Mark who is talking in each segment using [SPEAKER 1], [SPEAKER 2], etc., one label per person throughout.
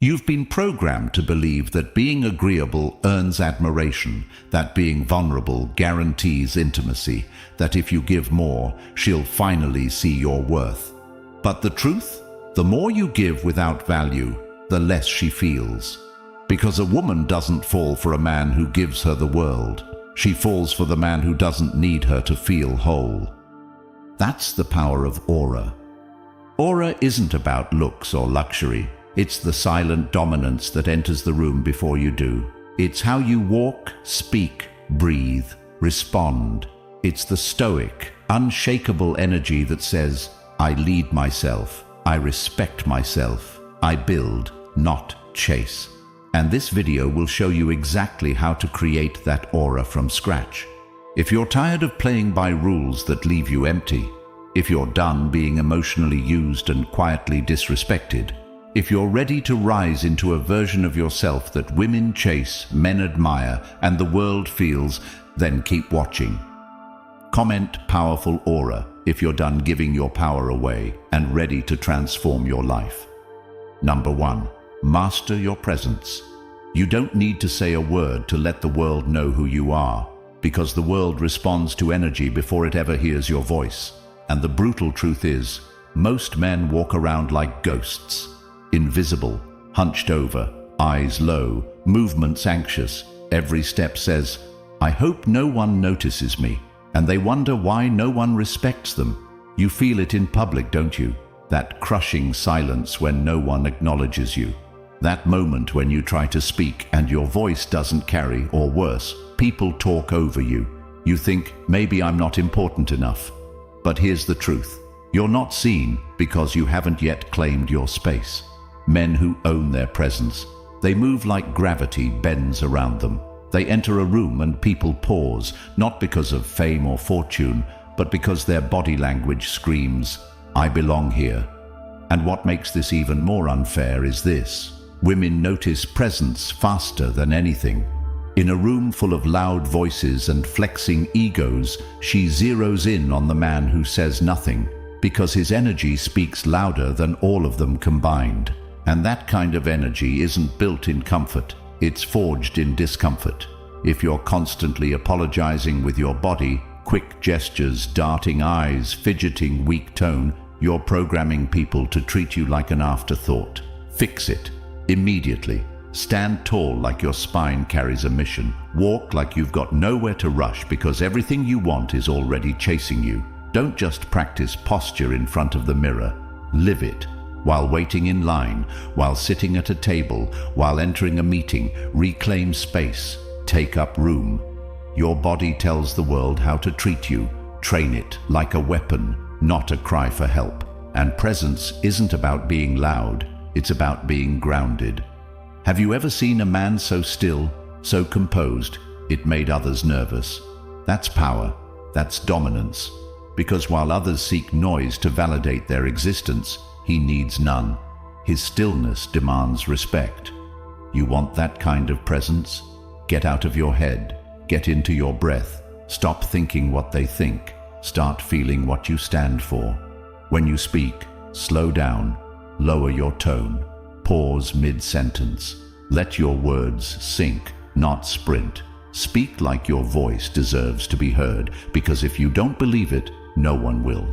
[SPEAKER 1] You've been programmed to believe that being agreeable earns admiration, that being vulnerable guarantees intimacy, that if you give more, she'll finally see your worth. But the truth? The more you give without value, the less she feels. Because a woman doesn't fall for a man who gives her the world. She falls for the man who doesn't need her to feel whole. That's the power of aura. Aura isn't about looks or luxury. It's the silent dominance that enters the room before you do. It's how you walk, speak, breathe, respond. It's the stoic, unshakable energy that says, I lead myself, I respect myself, I build, not chase. And this video will show you exactly how to create that aura from scratch. If you're tired of playing by rules that leave you empty, if you're done being emotionally used and quietly disrespected, if you're ready to rise into a version of yourself that women chase, men admire, and the world feels, then keep watching. Comment powerful aura if you're done giving your power away and ready to transform your life. Number 1. Master your presence. You don't need to say a word to let the world know who you are, because the world responds to energy before it ever hears your voice. And the brutal truth is, most men walk around like ghosts. Invisible, hunched over, eyes low, movements anxious. Every step says, I hope no one notices me. And they wonder why no one respects them. You feel it in public, don't you? That crushing silence when no one acknowledges you. That moment when you try to speak and your voice doesn't carry, or worse, people talk over you. You think, maybe I'm not important enough. But here's the truth. You're not seen because you haven't yet claimed your space. Men who own their presence, they move like gravity bends around them. They enter a room and people pause, not because of fame or fortune, but because their body language screams, I belong here. And what makes this even more unfair is this. Women notice presence faster than anything. In a room full of loud voices and flexing egos, she zeroes in on the man who says nothing, because his energy speaks louder than all of them combined. And that kind of energy isn't built in comfort, it's forged in discomfort. If you're constantly apologizing with your body, quick gestures, darting eyes, fidgeting weak tone, you're programming people to treat you like an afterthought. Fix it. Immediately. Stand tall like your spine carries a mission. Walk like you've got nowhere to rush because everything you want is already chasing you. Don't just practice posture in front of the mirror. Live it. While waiting in line, while sitting at a table, while entering a meeting, reclaim space. Take up room. Your body tells the world how to treat you. Train it like a weapon, not a cry for help. And presence isn't about being loud, it's about being grounded. Have you ever seen a man so still, so composed, it made others nervous? That's power, that's dominance. Because while others seek noise to validate their existence, he needs none. His stillness demands respect. You want that kind of presence? Get out of your head, get into your breath, stop thinking what they think, start feeling what you stand for. When you speak, slow down, lower your tone, pause mid-sentence. Let your words sink, not sprint. Speak like your voice deserves to be heard, because if you don't believe it, no one will.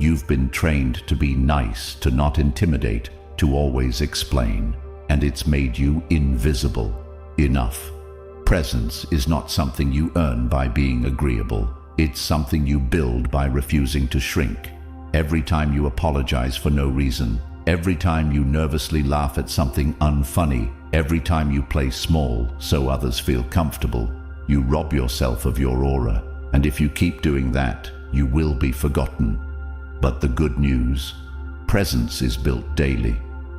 [SPEAKER 1] You've been trained to be nice, to not intimidate, to always explain, and it's made you invisible. Enough. Presence is not something you earn by being agreeable. It's something you build by refusing to shrink. Every time you apologize for no reason, every time you nervously laugh at something unfunny, every time you play small so others feel comfortable, you rob yourself of your aura. And if you keep doing that, you will be forgotten. But the good news, presence is built daily.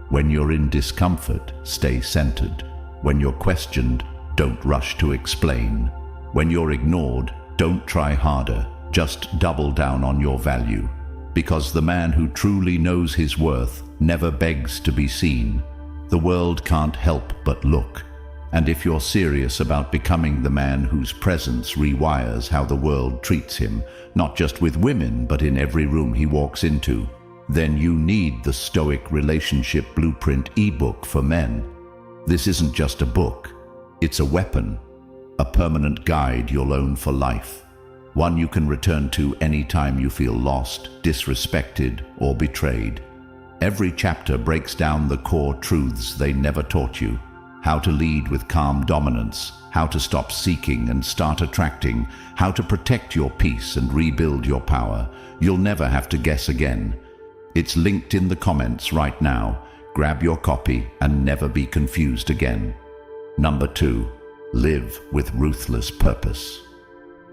[SPEAKER 1] When you're in discomfort, stay centered. When you're questioned, don't rush to explain. When you're ignored, don't try harder, just double down on your value. Because the man who truly knows his worth never begs to be seen. The world can't help but look. And if you're serious about becoming the man whose presence rewires how the world treats him, not just with women, but in every room he walks into, then you need the Stoic Relationship Blueprint ebook for men. This isn't just a book, it's a weapon, a permanent guide you'll own for life. One you can return to anytime you feel lost, disrespected, or betrayed. Every chapter breaks down the core truths they never taught you. How to lead with calm dominance, how to stop seeking and start attracting, how to protect your peace and rebuild your power. You'll never have to guess again. It's linked in the comments right now. Grab your copy and never be confused again. Number 2, live with ruthless purpose.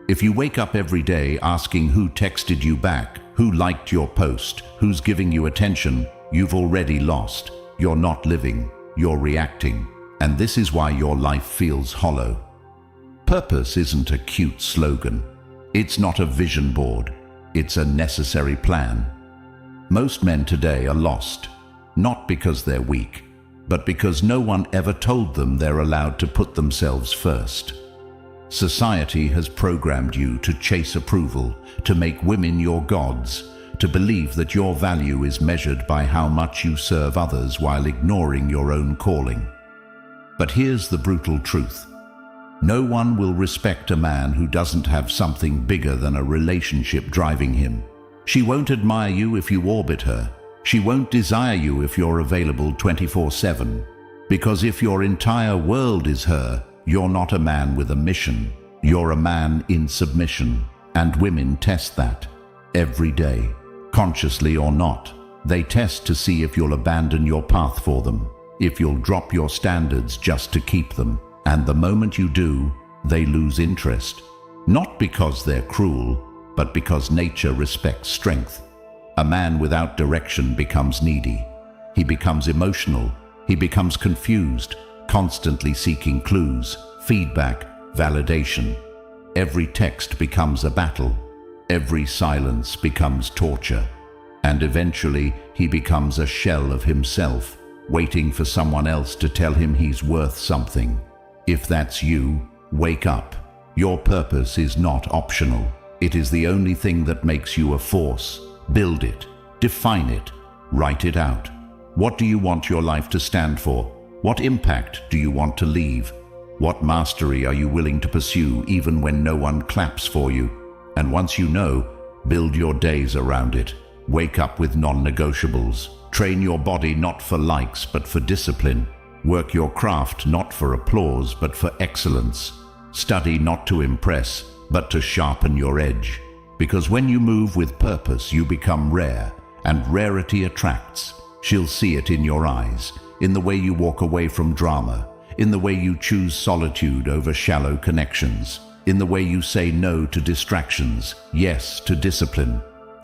[SPEAKER 1] If you wake up every day asking who texted you back, who liked your post, who's giving you attention, you've already lost. You're not living, you're reacting. And this is why your life feels hollow. Purpose isn't a cute slogan. It's not a vision board. It's a necessary plan. Most men today are lost, not because they're weak, but because no one ever told them they're allowed to put themselves first. Society has programmed you to chase approval, to make women your gods, to believe that your value is measured by how much you serve others while ignoring your own calling. But here's the brutal truth. No one will respect a man who doesn't have something bigger than a relationship driving him. She won't admire you if you orbit her. She won't desire you if you're available 24/7. Because if your entire world is her, you're not a man with a mission. You're a man in submission. And women test that every day, consciously or not. They test to see if you'll abandon your path for them, if you'll drop your standards just to keep them. And the moment you do, they lose interest. Not because they're cruel, but because nature respects strength. A man without direction becomes needy. He becomes emotional. He becomes confused, constantly seeking clues, feedback, validation. Every text becomes a battle. Every silence becomes torture. And eventually, he becomes a shell of himself, waiting for someone else to tell him he's worth something. If that's you, wake up. Your purpose is not optional. It is the only thing that makes you a force. Build it. Define it. Write it out. What do you want your life to stand for? What impact do you want to leave? What mastery are you willing to pursue even when no one claps for you? And once you know, build your days around it. Wake up with non-negotiables. Train your body not for likes but for discipline. Work your craft not for applause but for excellence. Study not to impress but to sharpen your edge. Because when you move with purpose, you become rare, and rarity attracts. She'll see it in your eyes, in the way you walk away from drama, in the way you choose solitude over shallow connections, in the way you say no to distractions, yes to discipline.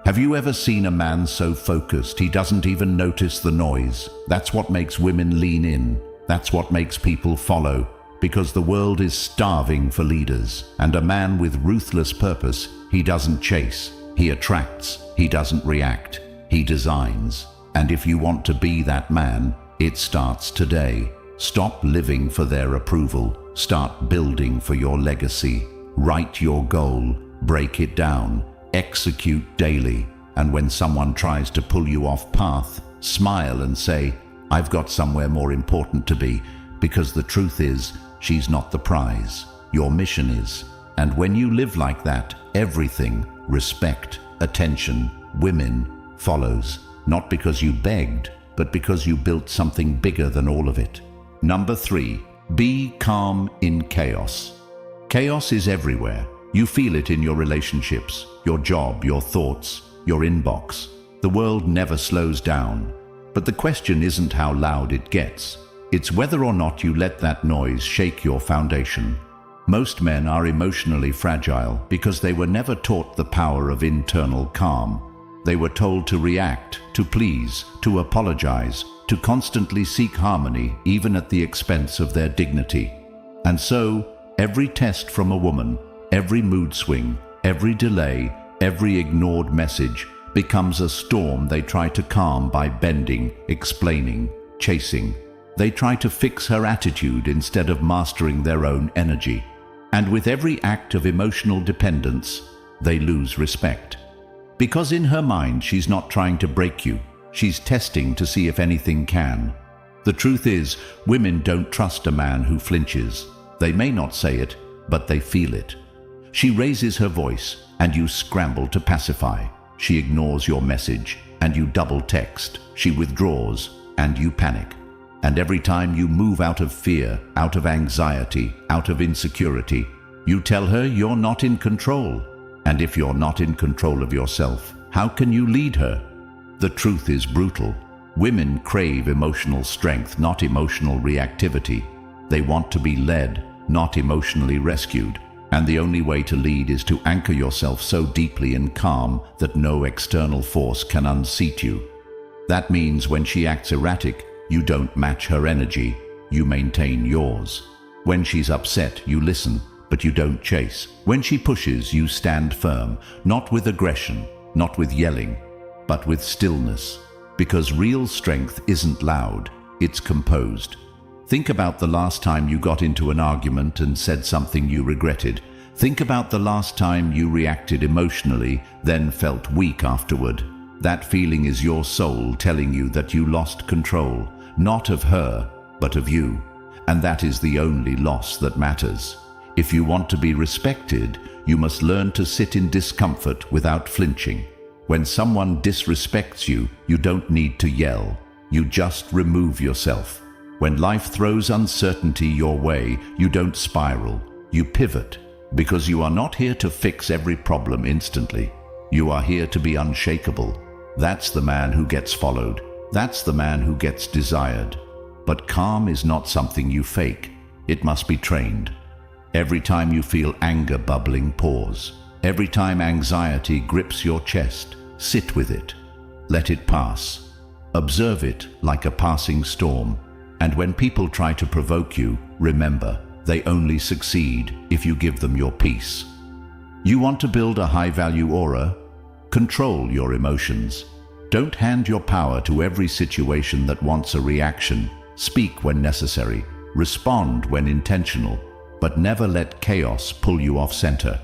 [SPEAKER 1] Have you ever seen a man so focused he doesn't even notice the noise? That's what makes women lean in. That's what makes people follow. Because the world is starving for leaders, and a man with ruthless purpose, he doesn't chase, he attracts, he doesn't react, he designs. And if you want to be that man, it starts today. Stop living for their approval, start building for your legacy. Write your goal, break it down, execute daily, and when someone tries to pull you off path, smile and say, "I've got somewhere more important to be," because the truth is, she's not the prize, your mission is. And when you live like that, everything, respect, attention, women, follows. Not because you begged, but because you built something bigger than all of it. Number 3, be calm in chaos. Chaos is everywhere. You feel it in your relationships, your job, your thoughts, your inbox. The world never slows down. But the question isn't how loud it gets. It's whether or not you let that noise shake your foundation. Most men are emotionally fragile because they were never taught the power of internal calm. They were told to react, to please, to apologize, to constantly seek harmony, even at the expense of their dignity. And so, every test from a woman, every mood swing, every delay, every ignored message becomes a storm they try to calm by bending, explaining, chasing. They try to fix her attitude instead of mastering their own energy. And with every act of emotional dependence, they lose respect. Because in her mind, she's not trying to break you. She's testing to see if anything can. The truth is, women don't trust a man who flinches. They may not say it, but they feel it. She raises her voice, and you scramble to pacify. She ignores your message, and you double text. She withdraws, and you panic. And every time you move out of fear, out of anxiety, out of insecurity, you tell her you're not in control. And if you're not in control of yourself, how can you lead her? The truth is brutal. Women crave emotional strength, not emotional reactivity. They want to be led, not emotionally rescued. And the only way to lead is to anchor yourself so deeply in calm that no external force can unseat you. That means when she acts erratic, you don't match her energy, you maintain yours. When she's upset, you listen, but you don't chase. When she pushes, you stand firm, not with aggression, not with yelling, but with stillness. Because real strength isn't loud, it's composed. Think about the last time you got into an argument and said something you regretted. Think about the last time you reacted emotionally, then felt weak afterward. That feeling is your soul telling you that you lost control, not of her, but of you. And that is the only loss that matters. If you want to be respected, you must learn to sit in discomfort without flinching. When someone disrespects you, you don't need to yell. You just remove yourself. When life throws uncertainty your way, you don't spiral. You pivot, because you are not here to fix every problem instantly. You are here to be unshakable. That's the man who gets followed. That's the man who gets desired. But calm is not something you fake. It must be trained. Every time you feel anger bubbling, pause. Every time anxiety grips your chest, sit with it. Let it pass. Observe it like a passing storm. And when people try to provoke you, remember, they only succeed if you give them your peace. You want to build a high-value aura? Control your emotions. Don't hand your power to every situation that wants a reaction. Speak when necessary. Respond when intentional. But never let chaos pull you off center.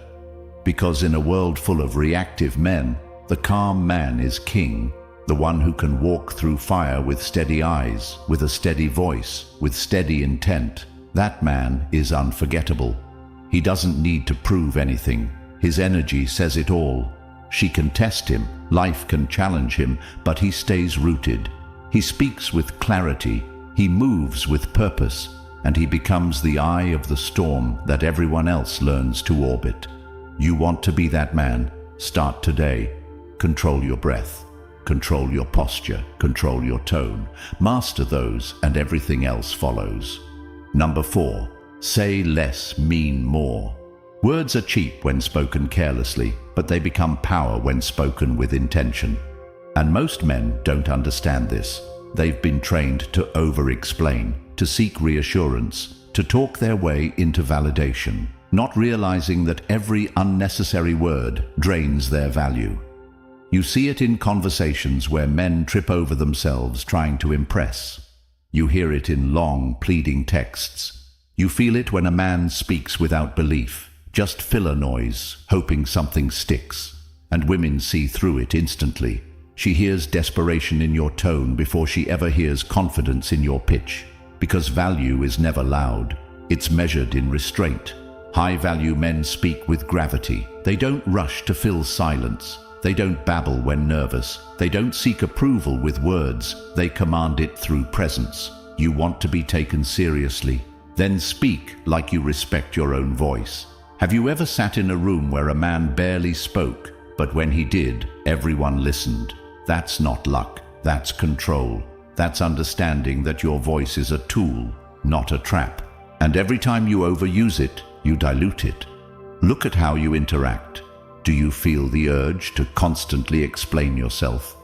[SPEAKER 1] Because in a world full of reactive men, the calm man is king. The one who can walk through fire with steady eyes, with a steady voice, with steady intent. That man is unforgettable. He doesn't need to prove anything. His energy says it all. She can test him, life can challenge him, but he stays rooted. He speaks with clarity, he moves with purpose, and he becomes the eye of the storm that everyone else learns to orbit. You want to be that man? Start today. Control your breath. Control your posture, control your tone. Master those and everything else follows. Number 4, say less, mean more. Words are cheap when spoken carelessly, but they become power when spoken with intention. And most men don't understand this. They've been trained to over-explain, to seek reassurance, to talk their way into validation, not realizing that every unnecessary word drains their value. You see it in conversations where men trip over themselves trying to impress. You hear it in long, pleading texts. You feel it when a man speaks without belief, just filler noise, hoping something sticks. And women see through it instantly. She hears desperation in your tone before she ever hears confidence in your pitch. Because value is never loud. It's measured in restraint. High-value men speak with gravity. They don't rush to fill silence. They don't babble when nervous. They don't seek approval with words. They command it through presence. You want to be taken seriously? Then speak like you respect your own voice. Have you ever sat in a room where a man barely spoke, but when he did, everyone listened? That's not luck. That's control. That's understanding that your voice is a tool, not a trap. And every time you overuse it, you dilute it. Look at how you interact. Do you feel the urge to constantly explain yourself?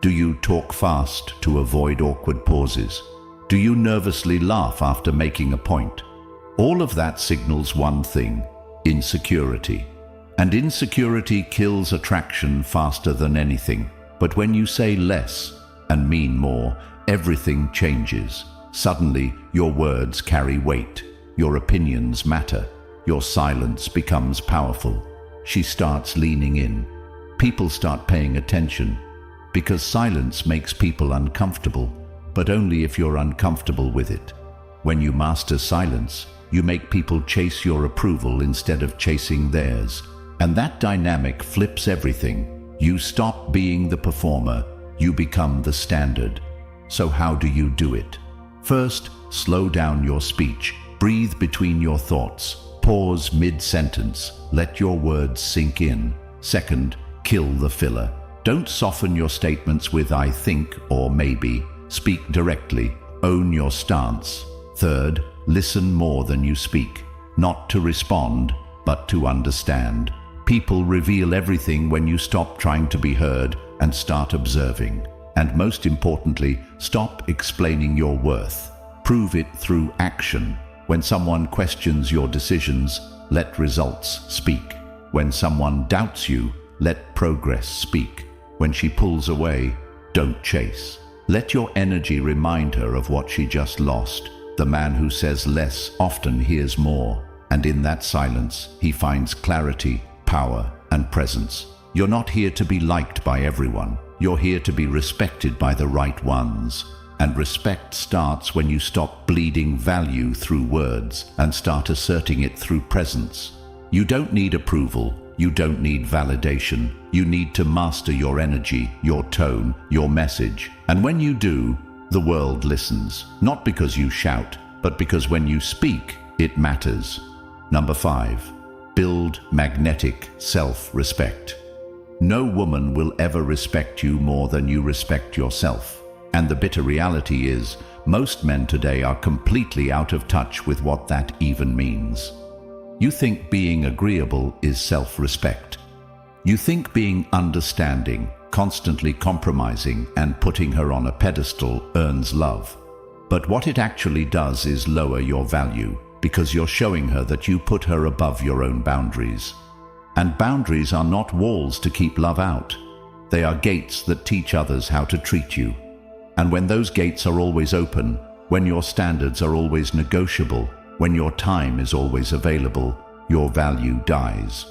[SPEAKER 1] Do you talk fast to avoid awkward pauses? Do you nervously laugh after making a point? All of that signals one thing: insecurity. And insecurity kills attraction faster than anything. But when you say less and mean more, everything changes. Suddenly, your words carry weight. Your opinions matter. Your silence becomes powerful. She starts leaning in. people start paying attention, because silence makes people uncomfortable, but only if you're uncomfortable with it. When you master silence, you make people chase your approval instead of chasing theirs. And that dynamic flips everything. You stop being the performer, you become the standard. So how do you do it? First, slow down your speech. Breathe between your thoughts. Pause mid-sentence. Let your words sink in. Second, kill the filler. Don't soften your statements with "I think" or "maybe." Speak directly. Own your stance. Third, listen more than you speak. Not to respond, but to understand. People reveal everything when you stop trying to be heard and start observing. And most importantly, stop explaining your worth. Prove it through action. When someone questions your decisions, let results speak. When someone doubts you, let progress speak. When she pulls away, don't chase. Let your energy remind her of what she just lost. The man who says less often hears more, and in that silence, he finds clarity, power, and presence. You're not here to be liked by everyone. You're here to be respected by the right ones. And respect starts when you stop bleeding value through words and start asserting it through presence. You don't need approval. You don't need validation. You need to master your energy, your tone, your message. And when you do, the world listens. Not because you shout, but because when you speak, it matters. Number 5. Build magnetic self-respect. No woman will ever respect you more than you respect yourself. And the bitter reality is, most men today are completely out of touch with what that even means. You think being agreeable is self-respect. You think being understanding, constantly compromising, and putting her on a pedestal earns love. But what it actually does is lower your value, because you're showing her that you put her above your own boundaries. And boundaries are not walls to keep love out. They are gates that teach others how to treat you. And when those gates are always open, when your standards are always negotiable, when your time is always available, your value dies.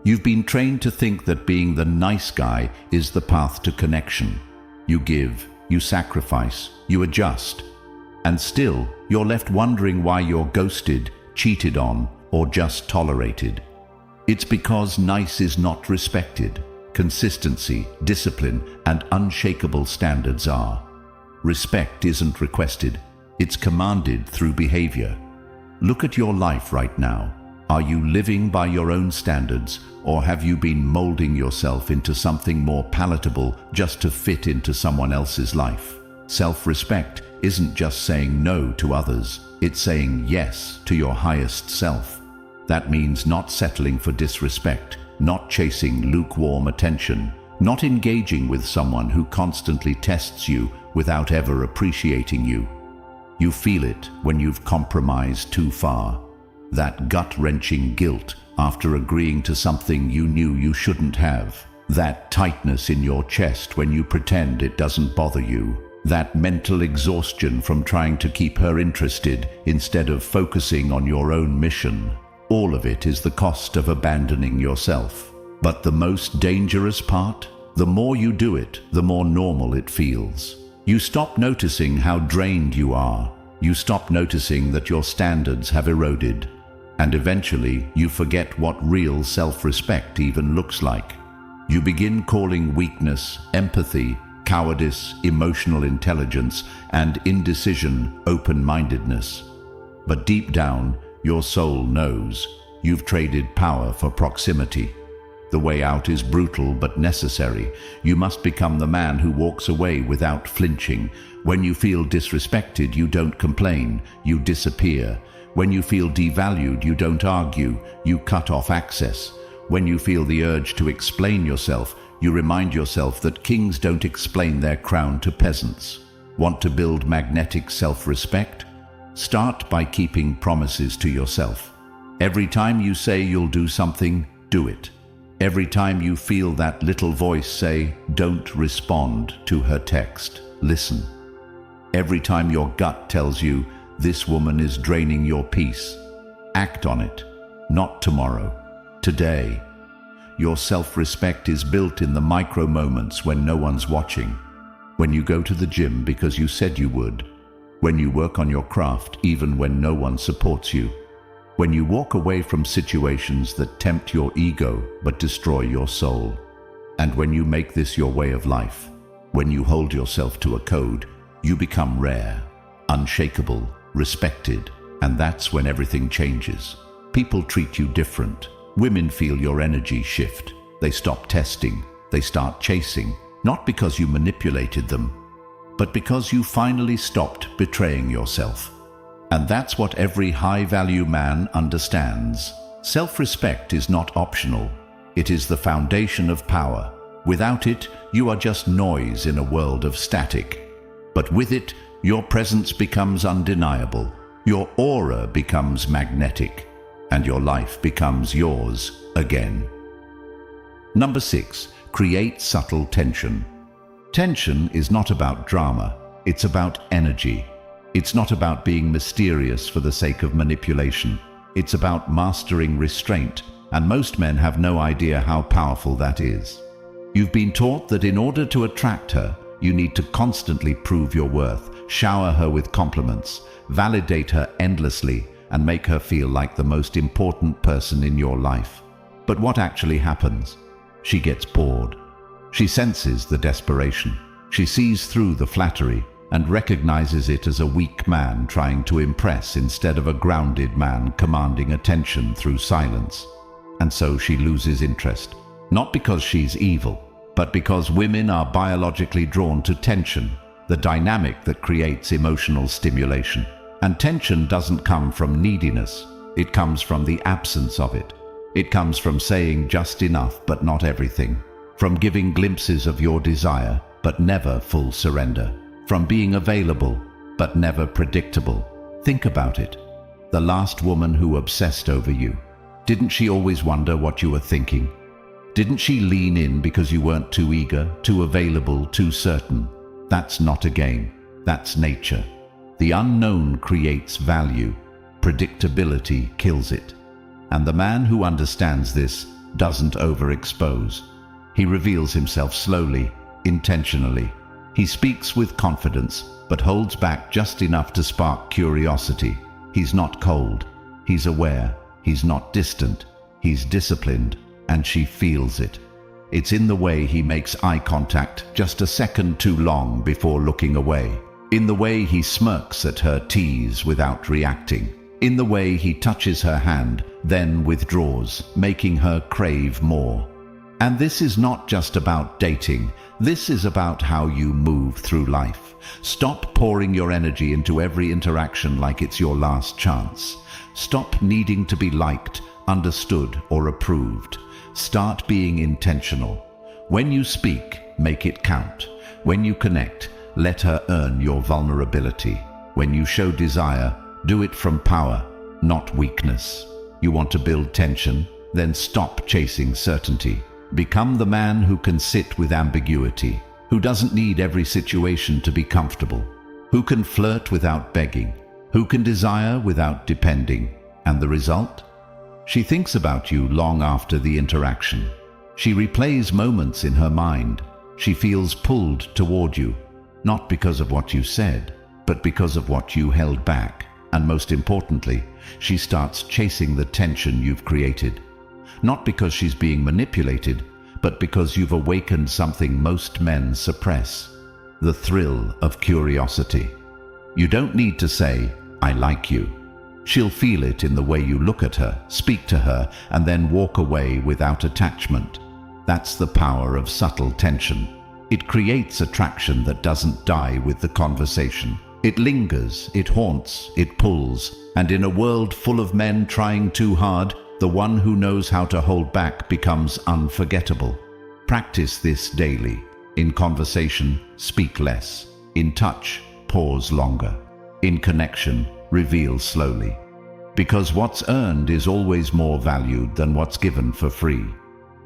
[SPEAKER 1] You've been trained to think that being the nice guy is the path to connection. You give, you sacrifice, you adjust. And still, you're left wondering why you're ghosted, cheated on, or just tolerated. It's because nice is not respected. Consistency, discipline, and unshakable standards are. Respect isn't requested, it's commanded through behavior. Look at your life right now. Are you living by your own standards, or have you been molding yourself into something more palatable just to fit into someone else's life? Self-respect isn't just saying no to others, it's saying yes to your highest self. That means not settling for disrespect, not chasing lukewarm attention, not engaging with someone who constantly tests you without ever appreciating you. You feel it when you've compromised too far. That gut-wrenching guilt after agreeing to something you knew you shouldn't have. That tightness in your chest when you pretend it doesn't bother you. That mental exhaustion from trying to keep her interested instead of focusing on your own mission. All of it is the cost of abandoning yourself. But the most dangerous part? The more you do it, the more normal it feels. You stop noticing how drained you are. You stop noticing that your standards have eroded. And eventually, you forget what real self-respect even looks like. You begin calling weakness, empathy, cowardice, emotional intelligence, and indecision open-mindedness. But deep down, your soul knows you've traded power for proximity. The way out is brutal but necessary. You must become the man who walks away without flinching. When you feel disrespected, you don't complain, you disappear. When you feel devalued, you don't argue, you cut off access. When you feel the urge to explain yourself, you remind yourself that kings don't explain their crown to peasants. Want to build magnetic self-respect? Start by keeping promises to yourself. Every time you say you'll do something, do it. Every time you feel that little voice say, "Don't respond" to her text, listen. Every time your gut tells you, "This woman is draining your peace," act on it. Not tomorrow, today. Your self-respect is built in the micro moments when no one's watching. When you go to the gym because you said you would. When you work on your craft even when no one supports you. When you walk away from situations that tempt your ego but destroy your soul. And when you make this your way of life, when you hold yourself to a code, you become rare, unshakable, respected, and that's when everything changes. People treat you different. Women feel your energy shift. They stop testing. They start chasing, not because you manipulated them, but because you finally stopped betraying yourself. And that's what every high-value man understands. Self-respect is not optional. It is the foundation of power. Without it, you are just noise in a world of static. But with it, your presence becomes undeniable. Your aura becomes magnetic. And your life becomes yours again. Number 6. Create subtle tension. Tension is not about drama. It's about energy. It's not about being mysterious for the sake of manipulation. It's about mastering restraint, and most men have no idea how powerful that is. You've been taught that in order to attract her, you need to constantly prove your worth, shower her with compliments, validate her endlessly, and make her feel like the most important person in your life. But what actually happens? She gets bored. She senses the desperation. She sees through the flattery and recognizes it as a weak man trying to impress instead of a grounded man commanding attention through silence. And so she loses interest. Not because she's evil, but because women are biologically drawn to tension, the dynamic that creates emotional stimulation. And tension doesn't come from neediness. It comes from the absence of it. It comes from saying just enough but not everything. From giving glimpses of your desire but never full surrender. From being available but never predictable. Think about it. The last woman who obsessed over you. Didn't she always wonder what you were thinking? Didn't she lean in because you weren't too eager, too available, too certain? That's not a game. That's nature. The unknown creates value. Predictability kills it. And the man who understands this doesn't overexpose. He reveals himself slowly, intentionally. He speaks with confidence, but holds back just enough to spark curiosity. He's not cold. He's aware. He's not distant. He's disciplined, and she feels it. It's in the way he makes eye contact just a second too long before looking away. In the way he smirks at her tease without reacting. In the way he touches her hand, then withdraws, making her crave more. And this is not just about dating. This is about how you move through life. Stop pouring your energy into every interaction like it's your last chance. Stop needing to be liked, understood, or approved. Start being intentional. When you speak, make it count. When you connect, let her earn your vulnerability. When you show desire, do it from power, not weakness. You want to build tension? Then stop chasing certainty. Become the man who can sit with ambiguity, who doesn't need every situation to be comfortable, who can flirt without begging, who can desire without depending. And the result? She thinks about you long after the interaction. She replays moments in her mind. She feels pulled toward you, not because of what you said, but because of what you held back. And most importantly, she starts chasing the tension you've created. Not because she's being manipulated, but because you've awakened something most men suppress. The thrill of curiosity. You don't need to say, "I like you." She'll feel it in the way you look at her, speak to her, and then walk away without attachment. That's the power of subtle tension. It creates attraction that doesn't die with the conversation. It lingers, it haunts, it pulls, and in a world full of men trying too hard, the one who knows how to hold back becomes unforgettable. Practice this daily. In conversation, speak less. In touch, pause longer. In connection, reveal slowly. Because what's earned is always more valued than what's given for free.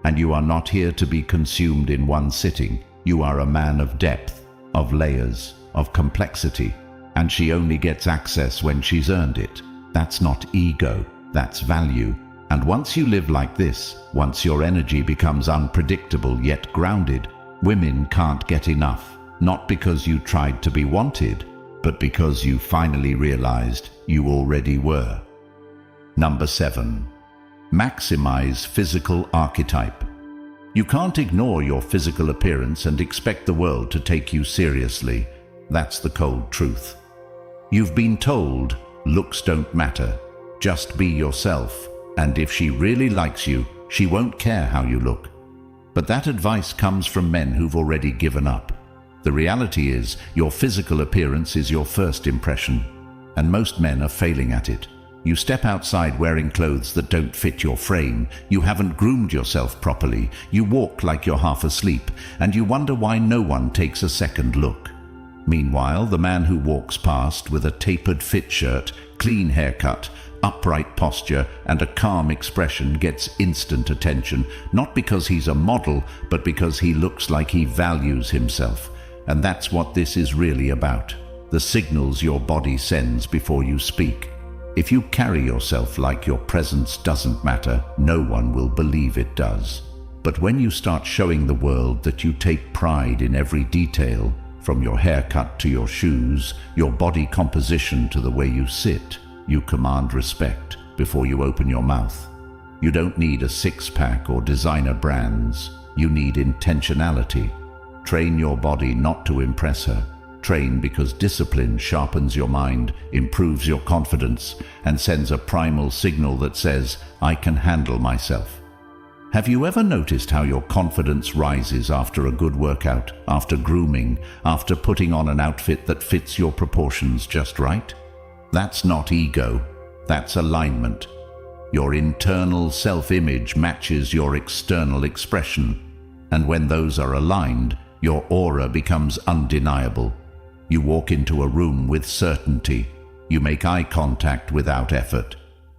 [SPEAKER 1] And you are not here to be consumed in one sitting. You are a man of depth, of layers, of complexity. And she only gets access when she's earned it. That's not ego, that's value. And once you live like this, once your energy becomes unpredictable yet grounded, women can't get enough, not because you tried to be wanted, but because you finally realized you already were. Number 7. Maximize physical archetype. You can't ignore your physical appearance and expect the world to take you seriously. That's the cold truth. You've been told, looks don't matter, just be yourself, and if she really likes you, she won't care how you look. But that advice comes from men who've already given up. The reality is, your physical appearance is your first impression, and most men are failing at it. You step outside wearing clothes that don't fit your frame, you haven't groomed yourself properly, you walk like you're half asleep, and you wonder why no one takes a second look. Meanwhile, the man who walks past with a tapered fit shirt, clean haircut, upright posture, and a calm expression gets instant attention, not because he's a model, but because he looks like he values himself. And that's what this is really about, the signals your body sends before you speak. If you carry yourself like your presence doesn't matter, no one will believe it does. But when you start showing the world that you take pride in every detail, from your haircut to your shoes, your body composition to the way you sit, you command respect before you open your mouth. You don't need a six-pack or designer brands. You need intentionality. Train your body not to impress her. Train because discipline sharpens your mind, improves your confidence, and sends a primal signal that says, I can handle myself. Have you ever noticed how your confidence rises after a good workout, after grooming, after putting on an outfit that fits your proportions just right? That's not ego, that's alignment. Your internal self-image matches your external expression, and when those are aligned, your aura becomes undeniable. You walk into a room with certainty. You make eye contact without effort.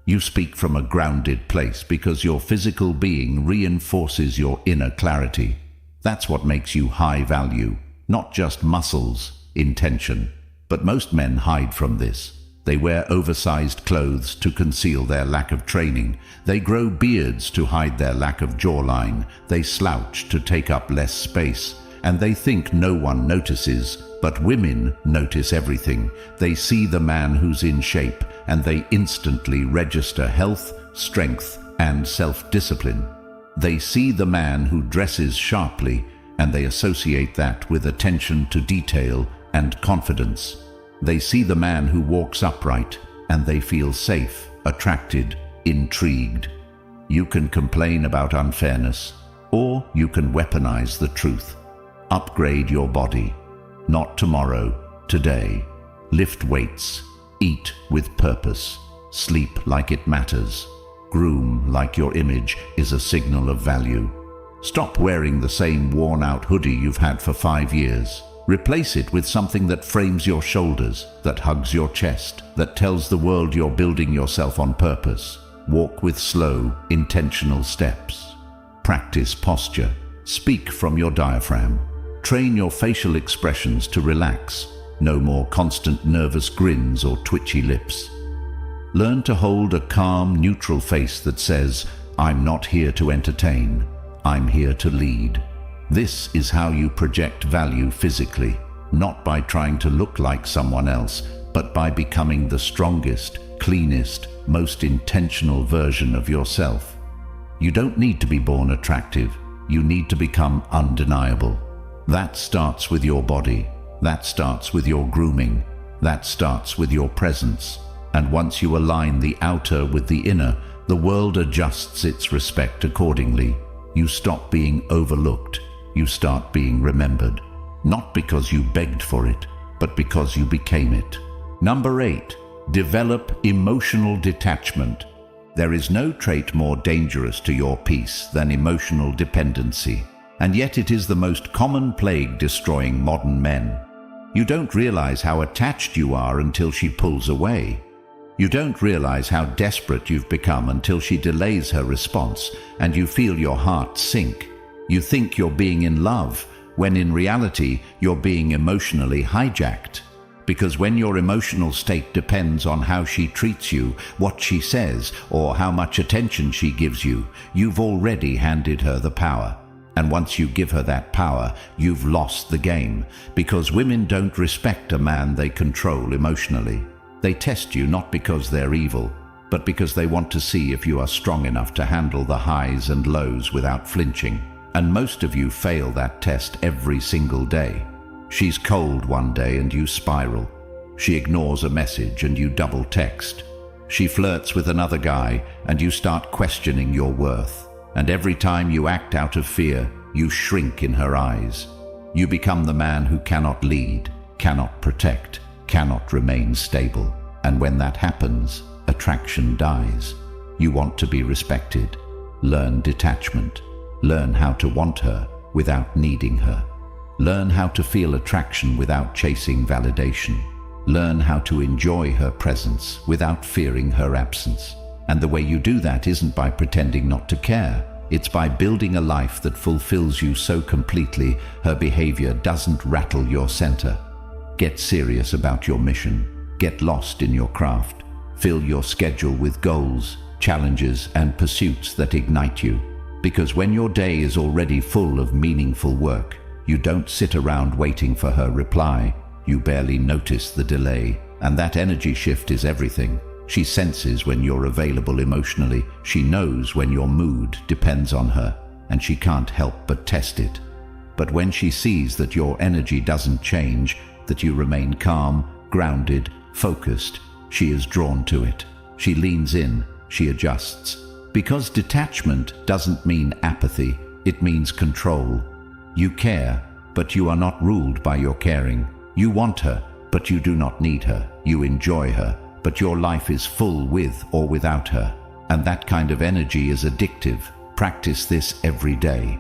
[SPEAKER 1] You speak from a grounded place because your physical being reinforces your inner clarity. That's what makes you high value, not just muscles, intention. But most men hide from this. They wear oversized clothes to conceal their lack of training. They grow beards to hide their lack of jawline. They slouch to take up less space. And they think no one notices, but women notice everything. They see the man who's in shape, and they instantly register health, strength, and self-discipline. They see the man who dresses sharply, and they associate that with attention to detail and confidence. They see the man who walks upright, and they feel safe, attracted, intrigued. You can complain about unfairness, or you can weaponize the truth. Upgrade your body. Not tomorrow, today. Lift weights. Eat with purpose. Sleep like it matters. Groom like your image is a signal of value. Stop wearing the same worn-out hoodie you've had for 5 years. Replace it with something that frames your shoulders, that hugs your chest, that tells the world you're building yourself on purpose. Walk with slow, intentional steps. Practice posture. Speak from your diaphragm. Train your facial expressions to relax. No more constant nervous grins or twitchy lips. Learn to hold a calm, neutral face that says, I'm not here to entertain. I'm here to lead. This is how you project value physically, not by trying to look like someone else, but by becoming the strongest, cleanest, most intentional version of yourself. You don't need to be born attractive. You need to become undeniable. That starts with your body. That starts with your grooming. That starts with your presence. And once you align the outer with the inner, the world adjusts its respect accordingly. You stop being overlooked. You start being remembered. Not because you begged for it, but because you became it. Number 8, develop emotional detachment. There is no trait more dangerous to your peace than emotional dependency. And yet it is the most common plague destroying modern men. You don't realize how attached you are until she pulls away. You don't realize how desperate you've become until she delays her response, and you feel your heart sink. You think you're being in love, when in reality you're being emotionally hijacked. because when your emotional state depends on how she treats you, what she says, or how much attention she gives you, you've already handed her the power. And once you give her that power, you've lost the game, because women don't respect a man they control emotionally. They test you not because they're evil, but because they want to see if you are strong enough to handle the highs and lows without flinching. And most of you fail that test every single day. She's cold one day and you spiral. She ignores a message and you double text. She flirts with another guy and you start questioning your worth. And every time you act out of fear, you shrink in her eyes. You become the man who cannot lead, cannot protect, cannot remain stable. And when that happens, attraction dies. You want to be respected. Learn detachment. Learn how to want her without needing her. Learn how to feel attraction without chasing validation. Learn how to enjoy her presence without fearing her absence. And the way you do that isn't by pretending not to care. It's by building a life that fulfills you so completely her behavior doesn't rattle your center. Get serious about your mission. Get lost in your craft. Fill your schedule with goals, challenges, and pursuits that ignite you. Because when your day is already full of meaningful work, you don't sit around waiting for her reply. You barely notice the delay, and that energy shift is everything. She senses when you're available emotionally. She knows when your mood depends on her, and she can't help but test it. But when she sees that your energy doesn't change, that you remain calm, grounded, focused, she is drawn to it. She leans in, she adjusts. Because detachment doesn't mean apathy, it means control. You care, but you are not ruled by your caring. You want her, but you do not need her. You enjoy her, but your life is full with or without her. And that kind of energy is addictive. Practice this every day.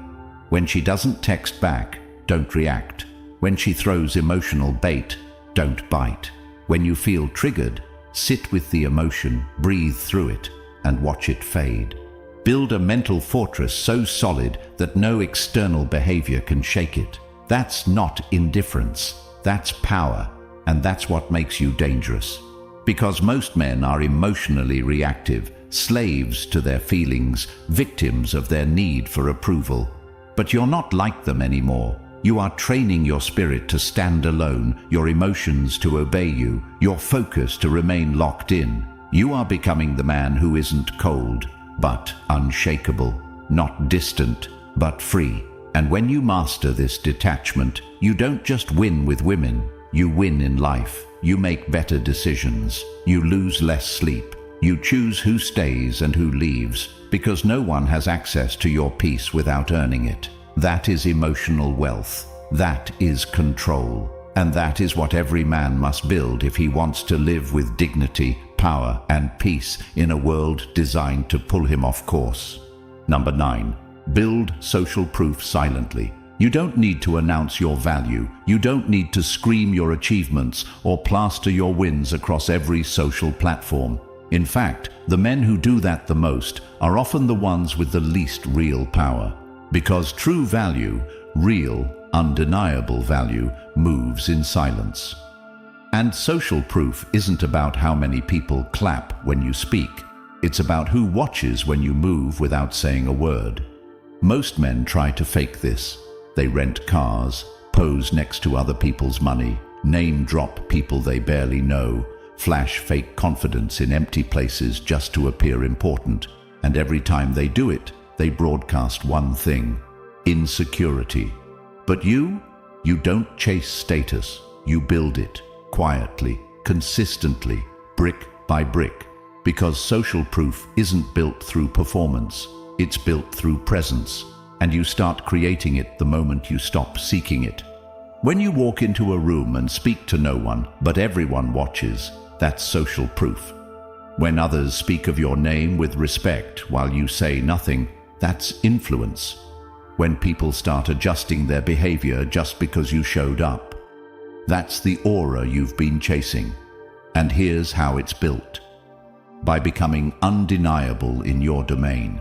[SPEAKER 1] When she doesn't text back, don't react. When she throws emotional bait, don't bite. When you feel triggered, sit with the emotion, breathe through it, and watch it fade. Build a mental fortress so solid that no external behavior can shake it. That's not indifference. That's power, and that's what makes you dangerous. Because most men are emotionally reactive, slaves to their feelings, victims of their need for approval. But you're not like them anymore. You are training your spirit to stand alone, your emotions to obey you, your focus to remain locked in. You are becoming the man who isn't cold, but unshakable, not distant, but free. And when you master this detachment, you don't just win with women, you win in life. You make better decisions. You lose less sleep. You choose who stays and who leaves, because no one has access to your peace without earning it. That is emotional wealth. That is control. And that is what every man must build if he wants to live with dignity, power, and peace in a world designed to pull him off course. Number 9. Build social proof silently. You don't need to announce your value. You don't need to scream your achievements or plaster your wins across every social platform. In fact, the men who do that the most are often the ones with the least real power. Because true value, real, undeniable value, moves in silence. And social proof isn't about how many people clap when you speak. It's about who watches when you move without saying a word. Most men try to fake this. They rent cars, pose next to other people's money, name drop people they barely know, flash fake confidence in empty places just to appear important. And every time they do it, they broadcast one thing: insecurity. But you don't chase status. You build it, quietly, consistently, brick by brick. Because social proof isn't built through performance. It's built through presence. And you start creating it the moment you stop seeking it. When you walk into a room and speak to no one, but everyone watches, that's social proof. When others speak of your name with respect while you say nothing, that's influence. When people start adjusting their behavior just because you showed up, that's the aura you've been chasing. And here's how it's built. By becoming undeniable in your domain.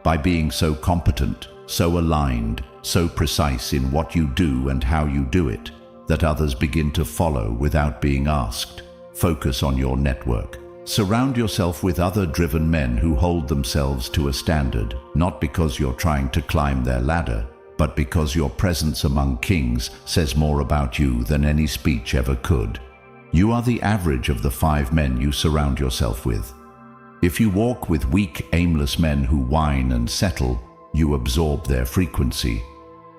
[SPEAKER 1] By being so competent, so aligned, so precise in what you do and how you do it, that others begin to follow without being asked. Focus on your network. Surround yourself with other driven men who hold themselves to a standard, not because you're trying to climb their ladder, but because your presence among kings says more about you than any speech ever could. You are the average of the 5 men you surround yourself with. If you walk with weak, aimless men who whine and settle, you absorb their frequency.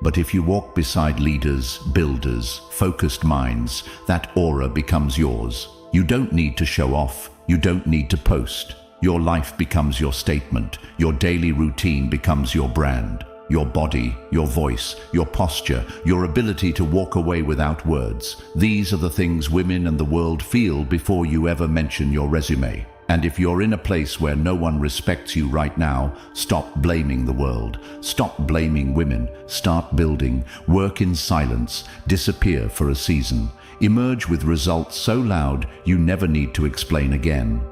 [SPEAKER 1] But if you walk beside leaders, builders, focused minds, that aura becomes yours. You don't need to show off. You don't need to post. Your life becomes your statement. Your daily routine becomes your brand. Your body, your voice, your posture, your ability to walk away without words. These are the things women and the world feel before you ever mention your resume. And if you're in a place where no one respects you right now, stop blaming the world. Stop blaming women. Start building. Work in silence. Disappear for a season. Emerge with results so loud you never need to explain again.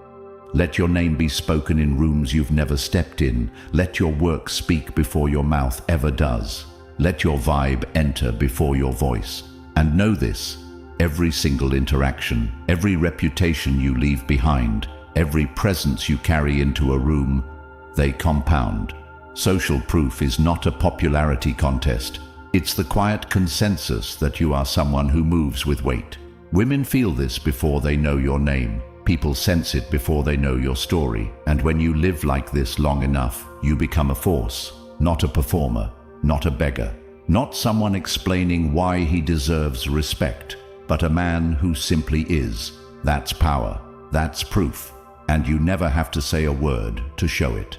[SPEAKER 1] Let your name be spoken in rooms you've never stepped in. Let your work speak before your mouth ever does. Let your vibe enter before your voice. And know this, every single interaction, every reputation you leave behind, every presence you carry into a room, they compound. Social proof is not a popularity contest. It's the quiet consensus that you are someone who moves with weight. Women feel this before they know your name. People sense it before they know your story. And when you live like this long enough, you become a force, not a performer, not a beggar, not someone explaining why he deserves respect, but a man who simply is. That's power. That's proof. And you never have to say a word to show it.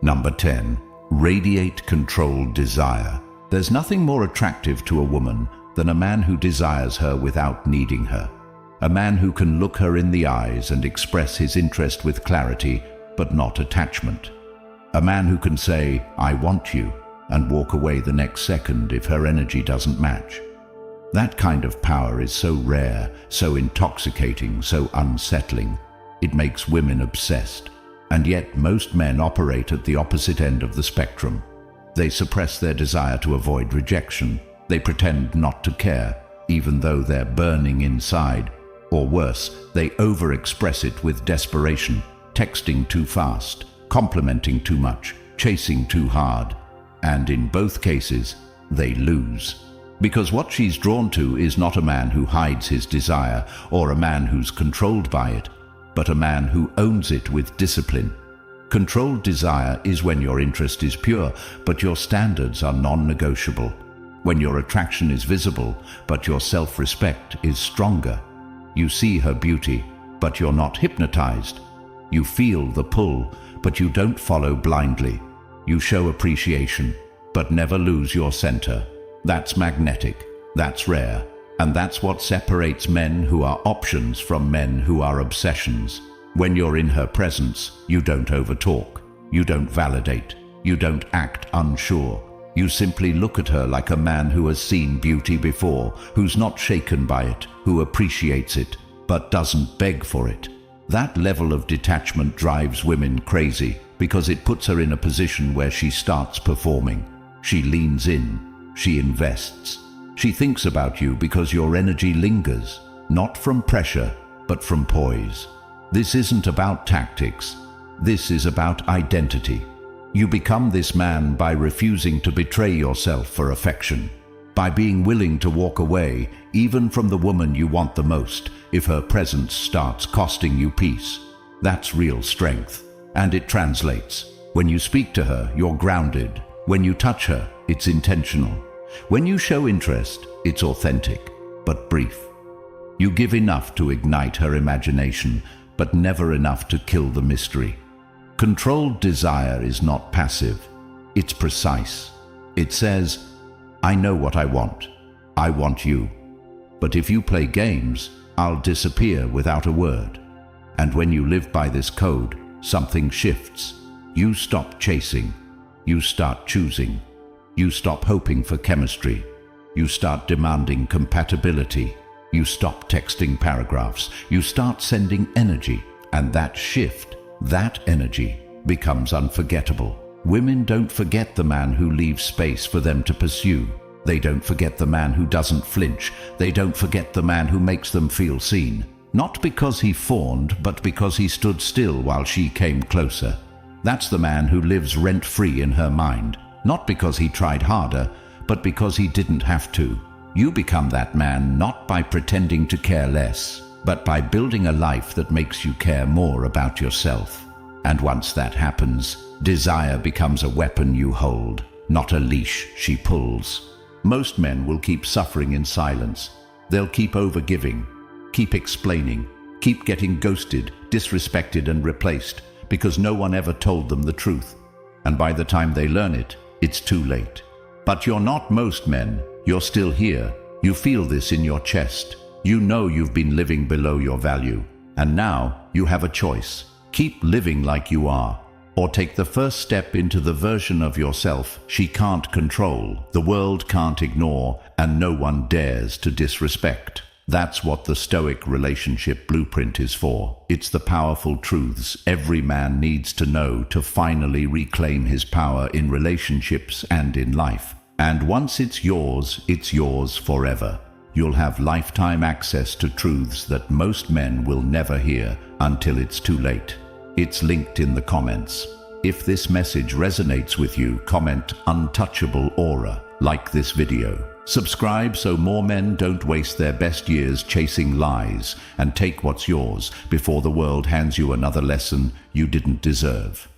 [SPEAKER 1] Number 10. Radiate controlled desire. There's nothing more attractive to a woman than a man who desires her without needing her. A man who can look her in the eyes and express his interest with clarity, but not attachment. A man who can say, "I want you," and walk away the next second if her energy doesn't match. That kind of power is so rare, so intoxicating, so unsettling. It makes women obsessed. And yet most men operate at the opposite end of the spectrum. They suppress their desire to avoid rejection. They pretend not to care, even though they're burning inside. Or worse, they overexpress it with desperation, texting too fast, complimenting too much, chasing too hard. And in both cases, they lose. Because what she's drawn to is not a man who hides his desire or a man who's controlled by it, but a man who owns it with discipline. Controlled desire is when your interest is pure, but your standards are non-negotiable. When your attraction is visible, but your self-respect is stronger. You see her beauty, but you're not hypnotized. You feel the pull, but you don't follow blindly. You show appreciation, but never lose your center. That's magnetic. That's rare. And that's what separates men who are options from men who are obsessions. When you're in her presence, you don't overtalk. You don't validate. You don't act unsure. You simply look at her like a man who has seen beauty before, who's not shaken by it, who appreciates it, but doesn't beg for it. That level of detachment drives women crazy because it puts her in a position where she starts performing. She leans in. She invests. She thinks about you because your energy lingers, not from pressure, but from poise. This isn't about tactics. This is about identity. You become this man by refusing to betray yourself for affection, by being willing to walk away, even from the woman you want the most, if her presence starts costing you peace. That's real strength, and it translates. When you speak to her, you're grounded. When you touch her, it's intentional. When you show interest, it's authentic, but brief. You give enough to ignite her imagination, but never enough to kill the mystery. Controlled desire is not passive. It's precise. It says, "I know what I want. I want you. But if you play games, I'll disappear without a word." And when you live by this code, something shifts. You stop chasing. You start choosing. You stop hoping for chemistry. You start demanding compatibility. You stop texting paragraphs. You start sending energy. And that shift, that energy, becomes unforgettable. Women don't forget the man who leaves space for them to pursue. They don't forget the man who doesn't flinch. They don't forget the man who makes them feel seen. Not because he fawned, but because he stood still while she came closer. That's the man who lives rent-free in her mind. Not because he tried harder, but because he didn't have to. You become that man not by pretending to care less, but by building a life that makes you care more about yourself. And once that happens, desire becomes a weapon you hold, not a leash she pulls. Most men will keep suffering in silence. They'll keep overgiving, keep explaining, keep getting ghosted, disrespected and replaced, because no one ever told them the truth. And by the time they learn it, it's too late. But you're not most men. You're still here. You feel this in your chest. You know you've been living below your value. And now you have a choice. Keep living like you are, or take the first step into the version of yourself she can't control, the world can't ignore, and no one dares to disrespect. That's what the Stoic relationship blueprint is for. It's the powerful truths every man needs to know to finally reclaim his power in relationships and in life. And once it's yours forever. You'll have lifetime access to truths that most men will never hear until it's too late. It's linked in the comments. If this message resonates with you, comment "Untouchable Aura," like this video. Subscribe so more men don't waste their best years chasing lies, and take what's yours before the world hands you another lesson you didn't deserve.